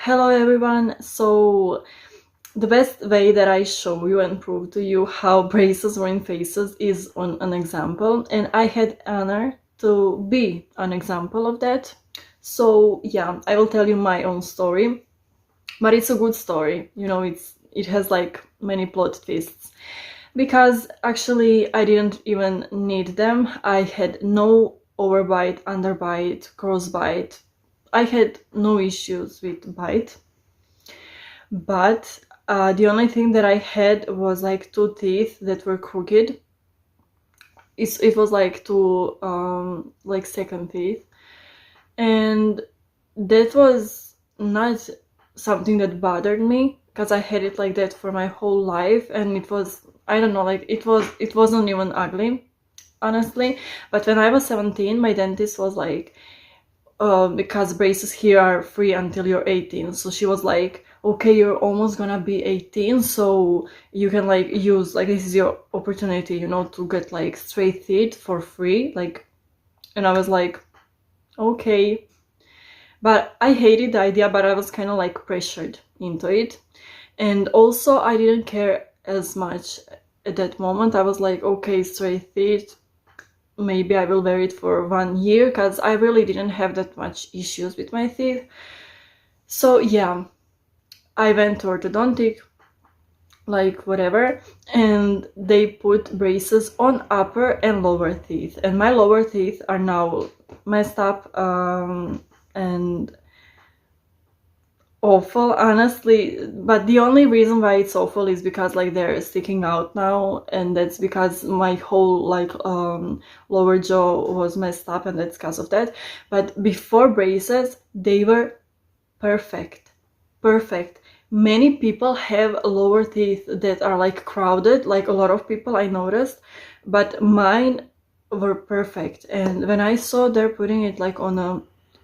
Hello everyone. So the best way that I show you and prove to you how braces ruin faces is on an example, and I had honor to be an example of that. So yeah, I will tell you my own story, but it's a good story. It has like many plot twists because actually I didn't even need them. I had no overbite, underbite, crossbite. I had no issues with bite, but the only thing that I had was like two teeth that were crooked. It was like two like second teeth, and that was not something that bothered me because I had it like that for my whole life, and it was, I don't know, like it wasn't even ugly, honestly. But when I was 17, my dentist was like, because braces here are free until you're 18, so she was like, okay, you're almost gonna be 18, so you can like use, like, this is your opportunity, to get like straight teeth for free, like. And I was like, okay. But I hated the idea, but I was kind of like pressured into it. And also I didn't care as much at that moment. I was like, okay, straight teeth, maybe I will wear it for 1 year, because I really didn't have that much issues with my teeth. So yeah, I went to orthodontic, like whatever, and they put braces on upper and lower teeth, and my lower teeth are now messed up and awful, honestly. But the only reason why it's awful is because like they're sticking out now, and that's because my whole like lower jaw was messed up, and that's because of that. But before braces, they were perfect. Many people have lower teeth that are like crowded, like a lot of people I noticed, but mine were perfect. And when I saw they're putting it like on a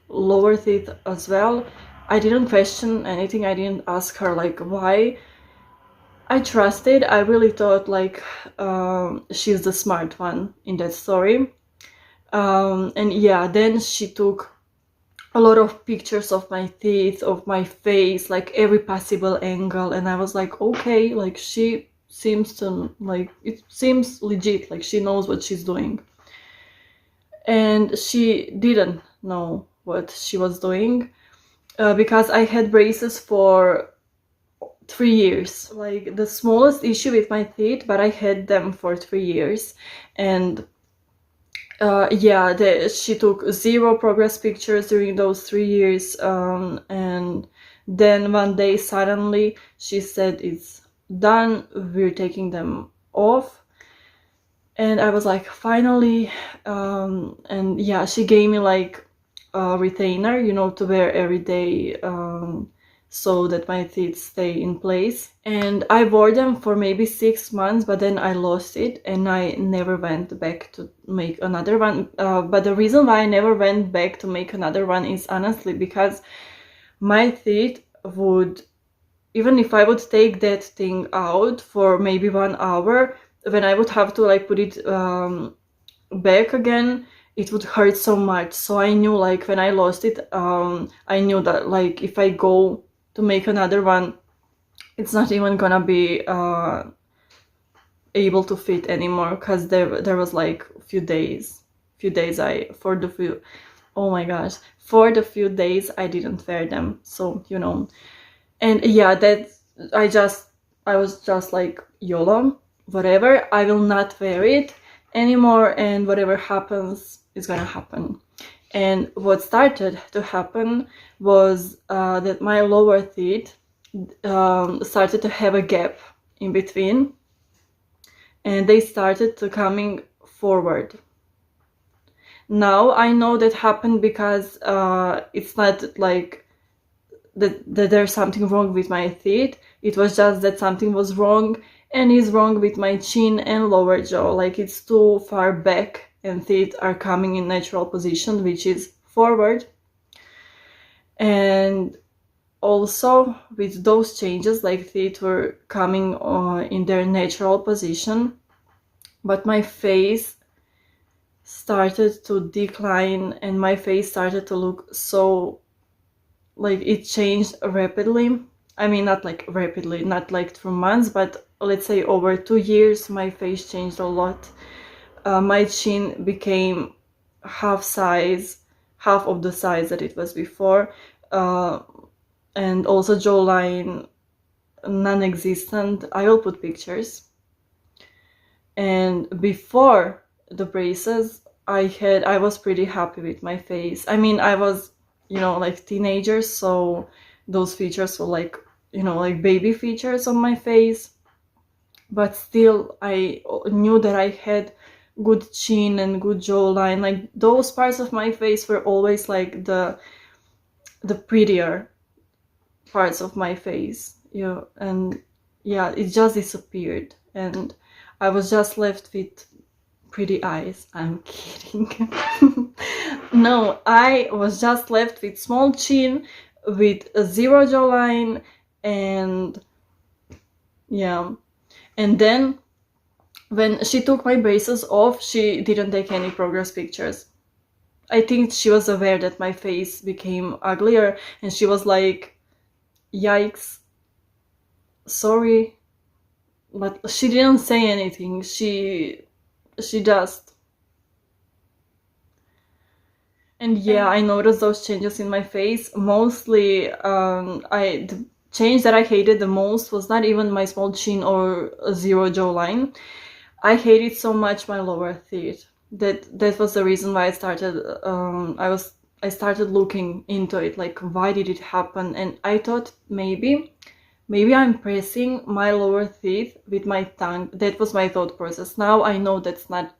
lower teeth as well, I didn't question anything. I didn't ask her like why. I trusted. I really thought like she's the smart one in that story. And yeah, then she took a lot of pictures of my teeth, of my face, like every possible angle, and I was like, okay, like she seems to, like, it seems legit, like she knows what she's doing. And she didn't know what she was doing, because I had braces for 3 years, like the smallest issue with my teeth, but I had them for 3 years. And yeah, she took zero progress pictures during those 3 years, and then one day suddenly she said it's done, we're taking them off. And I was like, finally. And yeah, she gave me like a retainer, to wear every day, so that my teeth stay in place. And I wore them for maybe 6 months, but then I lost it and I never went back to make another one. But the reason why I never went back to make another one is honestly because my teeth would, even if I would take that thing out for maybe 1 hour, when I would have to like put it back again, it would hurt so much. So I knew, like, when I lost it, I knew that like if I go to make another one, it's not even gonna be able to fit anymore, because there was like a few days I for the few oh my gosh, for the few days I didn't wear them. So and yeah, that I was just like, YOLO, whatever, I will not wear it anymore, and whatever happens is gonna happen. And what started to happen was that my lower teeth started to have a gap in between, and they started to coming forward. Now I know that happened because it's not like that there's something wrong with my teeth. It was just that something was wrong and is wrong with my chin and lower jaw. Like, it's too far back and teeth are coming in natural position, which is forward. And also with those changes, like, teeth were coming in their natural position, but my face started to decline and my face started to look so like it changed rapidly. I mean, not like rapidly, not like through months, but let's say over 2 years, my face changed a lot. My chin became half of the size that it was before, and also jawline non-existent. I will put pictures. And before the braces, I was pretty happy with my face. I mean, I was, like teenager, so those features were like, like baby features on my face. But still, I knew that I had good chin and good jawline. Like those parts of my face were always like the prettier parts of my face. And yeah, it just disappeared, and I was just left with pretty eyes. I'm kidding. No, I was just left with small chin, with a zero jawline, and yeah. And then when she took my braces off, she didn't take any progress pictures. I think she was aware that my face became uglier, and she was like, yikes, sorry. But she didn't say anything. She just... And yeah, I noticed those changes in my face. Mostly, the change that I hated the most was not even my small chin or a zero jawline. I hated so much my lower teeth. That was the reason why I started. I started looking into it. Like, why did it happen? And I thought maybe I'm pressing my lower teeth with my tongue. That was my thought process. Now I know that's not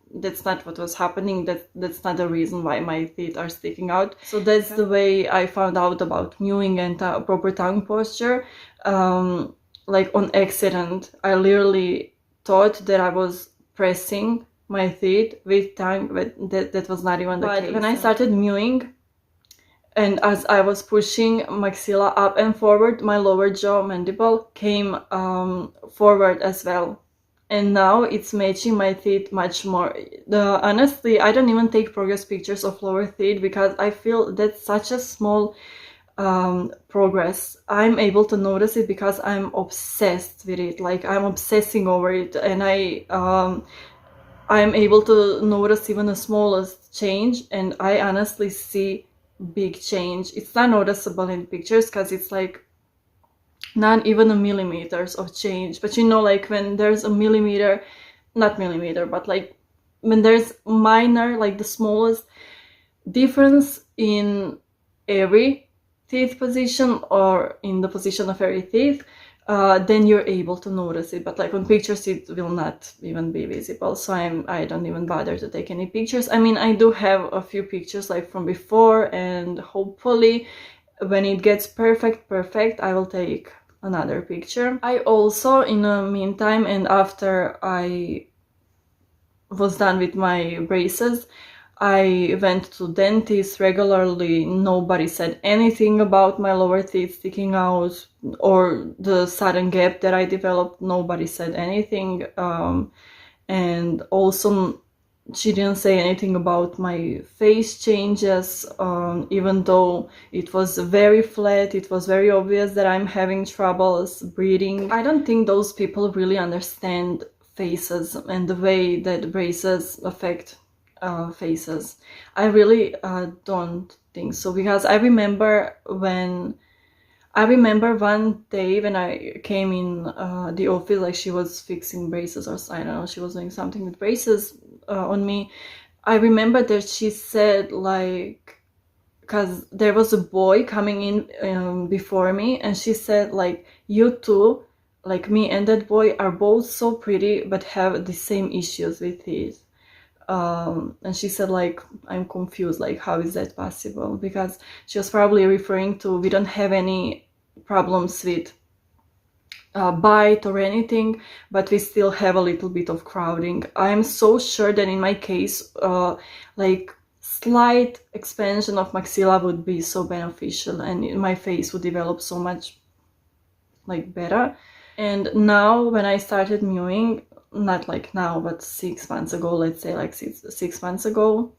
what was happening. That's not the reason why my teeth are sticking out. So that's the way I found out about mewing and proper tongue posture. Like on accident, I literally thought that I was pressing my teeth with tongue, but that was not even the case. When I started mewing, and as I was pushing maxilla up and forward, my lower jaw mandible came forward as well. And now it's matching my teeth much more. Honestly, I don't even take progress pictures of lower teeth because I feel that's such a small progress. I'm able to notice it because I'm obsessed with it. Like, I'm obsessing over it, and I'm able to notice even the smallest change, and I honestly see big change. It's not noticeable in pictures because it's like not even a millimeters of change. But like when there's a millimeter, not millimeter, but like when there's minor, like the smallest difference in every teeth position or in the position of every teeth, then you're able to notice it. But like on pictures, it will not even be visible. So I don't even bother to take any pictures. I mean, I do have a few pictures like from before, and hopefully when it gets perfect, I will take another picture. I also, in the meantime, and after I was done with my braces, I went to dentist regularly. Nobody said anything about my lower teeth sticking out or the sudden gap that I developed. Nobody said anything. And also, she didn't say anything about my face changes, even though it was very flat. It was very obvious that I'm having troubles breathing. I don't think those people really understand faces and the way that braces affect faces. I really don't think so, because I remember one day when I came in the office, like she was fixing braces, or I don't know, she was doing something with braces on me. I remember that she said, like, because there was a boy coming in before me, and she said, like, you two, like me and that boy, are both so pretty but have the same issues with teeth. And she said, like, I'm confused, like, how is that possible? Because she was probably referring to, we don't have any problems with bite or anything, but we still have a little bit of crowding. I'm so sure that in my case, like, slight expansion of maxilla would be so beneficial, and my face would develop so much, like, better. And now when I started mewing, not like now, but 6 months ago, let's say, like six months ago,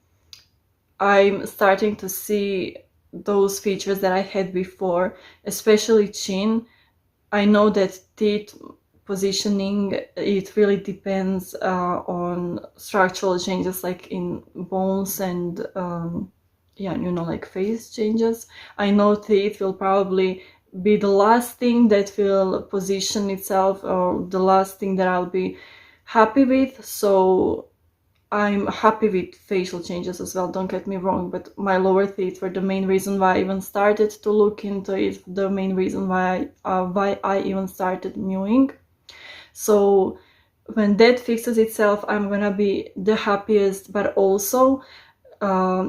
I'm starting to see those features that I had before, especially chin. I know that teeth positioning, it really depends on structural changes like in bones and yeah, you know, like face changes. I know teeth will probably be the last thing that will position itself, or the last thing that I'll be happy with. So I'm happy with facial changes as well, don't get me wrong, but my lower teeth were the main reason why I even started to look into it, the main reason why I even started mewing. So when that fixes itself, I'm gonna be the happiest, but also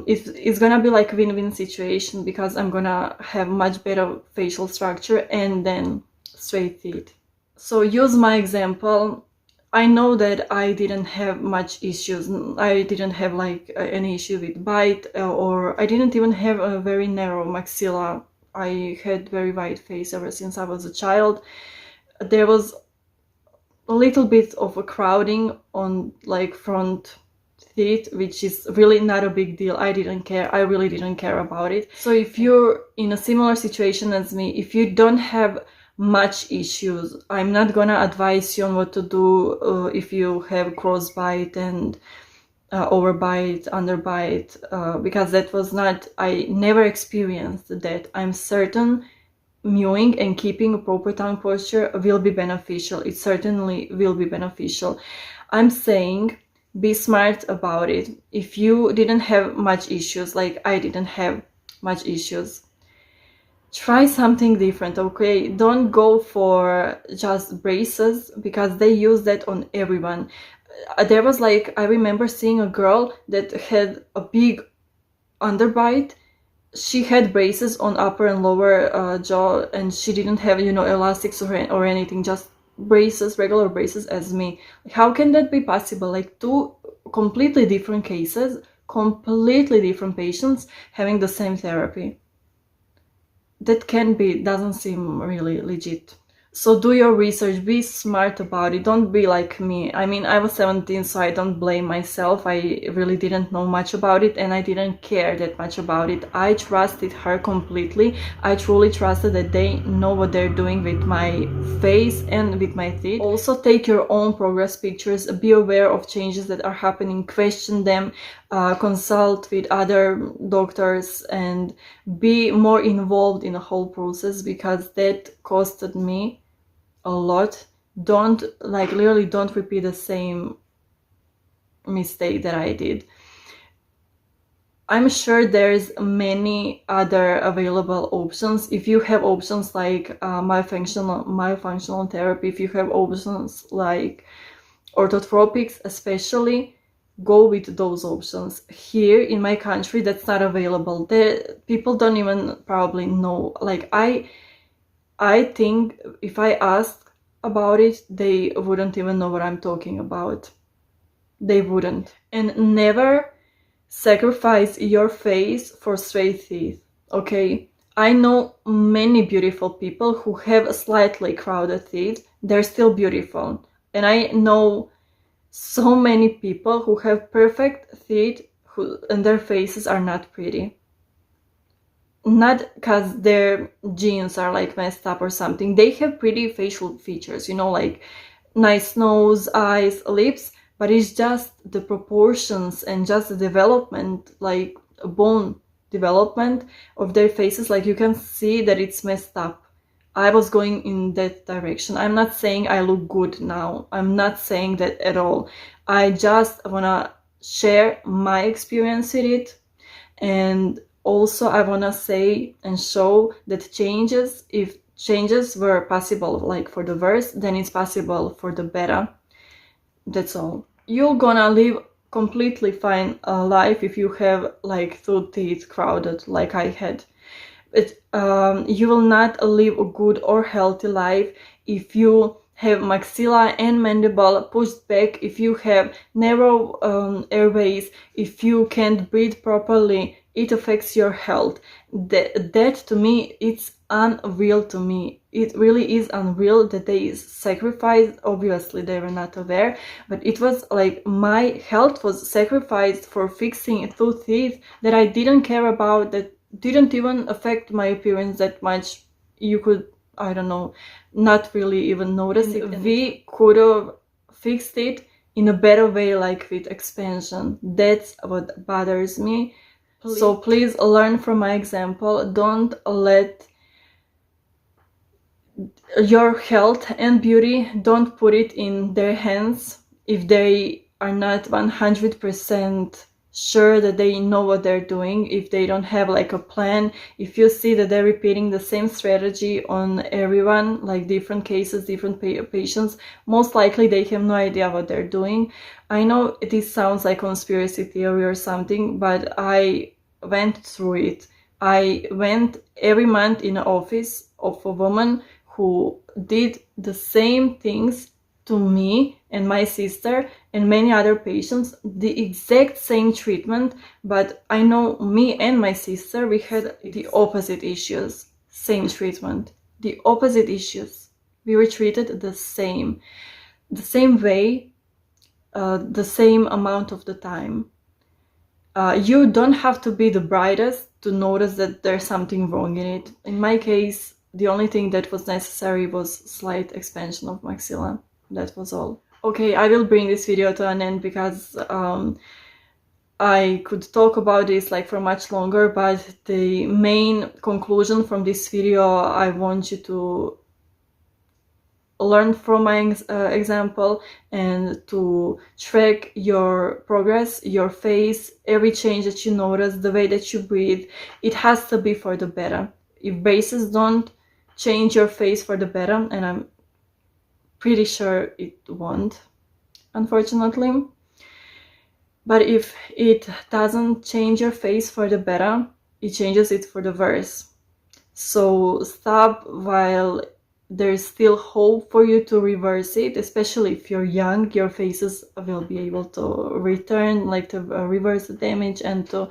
it's gonna be like a win-win situation, because I'm gonna have much better facial structure and then straight teeth. So use my example. I know that I didn't have much issues. I didn't have like any issue with bite, or I didn't even have a very narrow maxilla. I had very wide face ever since I was a child. There was a little bit of a crowding on like front teeth, which is really not a big deal. I didn't care. I really didn't care about it. So if you're in a similar situation as me, if you don't have much issues, I'm not gonna advise you on what to do if you have crossbite and overbite, underbite, because that was not, I never experienced that. I'm certain mewing and keeping a proper tongue posture will be beneficial. It certainly will be beneficial. I'm saying be smart about it. If you didn't have much issues, like I didn't have much issues, try something different, okay? Don't go for just braces, because they use that on everyone. There was like, I remember seeing a girl that had a big underbite. She had braces on upper and lower jaw, and she didn't have, you know, elastics or anything, just braces, regular braces as me. How can that be possible? Like two completely different cases, completely different patients having the same therapy. That doesn't seem really legit. So do your research, be smart about it, don't be like me. I mean, I was 17, so I don't blame myself. I really didn't know much about it, and I didn't care that much about it. I trusted her completely. I truly trusted that they know what they're doing with my face and with my teeth. Also, take your own progress pictures, be aware of changes that are happening, question them, consult with other doctors, and be more involved in the whole process, because that costed me a lot. Don't, like, literally don't repeat the same mistake that I did. I'm sure there's many other available options. If you have options like myofunctional therapy, if you have options like orthotropics, especially, go with those options. Here in my country, that's not available. People don't even probably know. Like I think if I ask about it, they wouldn't even know what I'm talking about. They wouldn't. And never sacrifice your face for straight teeth, okay? I know many beautiful people who have slightly crowded teeth. They're still beautiful. And I know so many people who have perfect teeth and their faces are not pretty. Not because their genes are like messed up or something. They have pretty facial features, you know, like nice nose, eyes, lips, but it's just the proportions and just the development, like bone development of their faces. Like you can see that it's messed up. I was going in that direction. I'm not saying I look good now. I'm not saying that at all. I just wanna share my experience with it, and also I wanna say and show that changes, if changes were possible like for the worse, then it's possible for the better. That's all. You're gonna live completely fine life if you have like two teeth crowded like I had. But you will not live a good or healthy life if you have maxilla and mandible pushed back, if you have narrow airways, if you can't breathe properly. It affects your health. That to me, it's unreal to me. It really is unreal that they sacrificed. Obviously they were not aware, but it was like my health was sacrificed for fixing two teeth that I didn't care about, that didn't even affect my appearance that much. You could, I don't know, not really even notice it. We could have fixed it in a better way, like with expansion. That's what bothers me. So please learn from my example. Don't let your health and beauty, don't put it in their hands if they are not 100% sure that they know what they're doing, if they don't have like a plan. If you see that they're repeating the same strategy on everyone, like different cases, different patients, most likely they have no idea what they're doing. I know this sounds like conspiracy theory or something, but I went through it. I went every month in an office of a woman who did the same things to me and my sister and many other patients, the exact same treatment, but I know me and my sister, we had the opposite issues. Same treatment, the opposite issues. We were treated the same way, the same amount of the time. You don't have to be the brightest to notice that there's something wrong in it. In my case, the only thing that was necessary was slight expansion of maxilla. That was all. Okay, I will bring this video to an end because I could talk about this like for much longer, but the main conclusion from this video, I want you to learn from my example and to track your progress, your face, every change that you notice, the way that you breathe. It has to be for the better. If braces don't change your face for the better, and I'm pretty sure it won't, unfortunately, but if it doesn't change your face for the better, it changes it for the worse. So stop while there's still hope for you to reverse it, especially if you're young. Your faces will be able to return, like to reverse the damage and to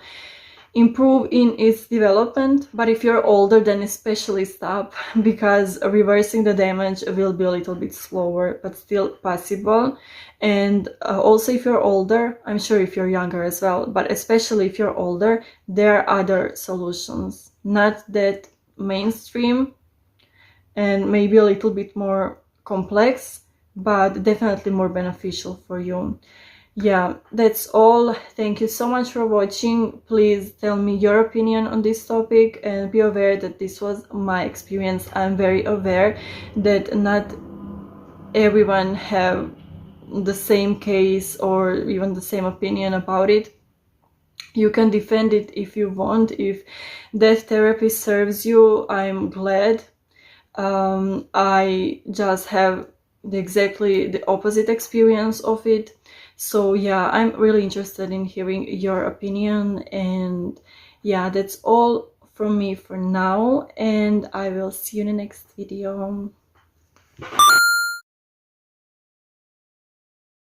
improve in its development. But if you're older, then especially stop, because reversing the damage will be a little bit slower but still possible. And also, if you're older, I'm sure if you're younger as well, but especially if you're older, there are other solutions, not that mainstream and maybe a little bit more complex, but definitely more beneficial for you. Yeah, that's all. Thank you so much for watching. Please tell me your opinion on this topic and be aware that this was my experience. I'm very aware that not everyone have the same case or even the same opinion about it. You can defend it if you want. If that therapy serves you, I'm glad. I just have exactly the opposite experience of it. So yeah, I'm really interested in hearing your opinion. And yeah, that's all from me for now, and I will see you in the next video.